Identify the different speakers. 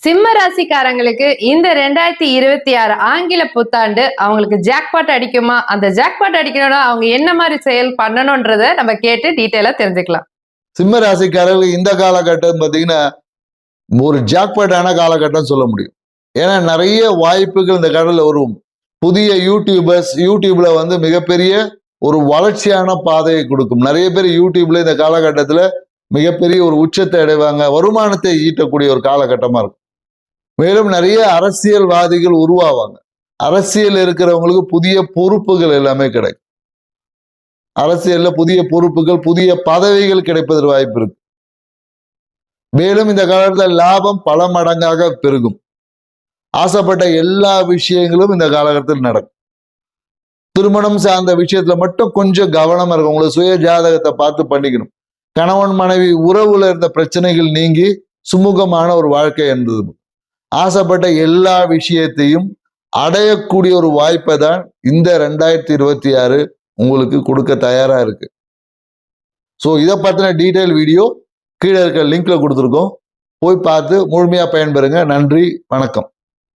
Speaker 1: சிம்ம ராசிக்காரங்களுக்கு இந்த 2026 ஆங்கில புத்தாண்டு அவங்களுக்கு ஜாக்பாட் அடிக்குமா? அந்த ஜாக்பாட் அடிக்கணும்னா அவங்க என்ன மாதிரி செயல் பண்ணணும்ன்றத நம்ம கேட்டு டீட்டெயிலா தெரிஞ்சுக்கலாம்.
Speaker 2: சிம்ம ராசிக்காரர்களுக்கு இந்த காலகட்டம் பார்த்தீங்கன்னா ஒரு ஜாக்பாட்டான காலகட்டம் சொல்ல முடியும். ஏன்னா நிறைய வாய்ப்புகள் இந்த கடலில் வரும். புதிய யூடியூப்ல வந்து மிகப்பெரிய ஒரு வளர்ச்சியான பாதையை கொடுக்கும். நிறைய பேர் யூடியூப்ல இந்த காலகட்டத்தில் மிகப்பெரிய ஒரு உச்சத்தை அடைவாங்க, வருமானத்தை ஈட்டக்கூடிய ஒரு காலகட்டமா இருக்கும். மேலும் நிறைய அரசியல்வாதிகள் உருவாவாங்க. அரசியல் இருக்கிறவங்களுக்கு புதிய பொறுப்புகள் எல்லாமே கிடைக்கும். அரசியல்ல புதிய பொறுப்புகள், புதிய பதவிகள் கிடைப்பதற்கு வாய்ப்பு இருக்கு. மேலும் இந்த காலத்தில் லாபம் பல மடங்காக பெருகும். ஆசைப்பட்ட எல்லா விஷயங்களும் இந்த காலகட்டத்தில் நடக்கும். திருமணம் சார்ந்த விஷயத்துல மட்டும் கொஞ்சம் கவனமா இருக்கும். உங்களை சுய ஜாதகத்தை பார்த்து பண்ணிக்கணும். கணவன் மனைவி உறவுல இருந்த பிரச்சனைகள் நீங்கி சுமூகமான ஒரு வாழ்க்கை என்பது. ஆசைப்பட்ட எல்லா விஷயத்தையும் அடையக்கூடிய ஒரு வாய்ப்பை தான் இந்த 2026 உங்களுக்கு கொடுக்க தயாரா இருக்கு. ஸோ இதை பத்தின டீட்டெயில் வீடியோ கீழே இருக்க லிங்க்ல கொடுத்துருக்கோம். போய் பார்த்து முழுமையா பயன்பெறுங்க. நன்றி, வணக்கம்.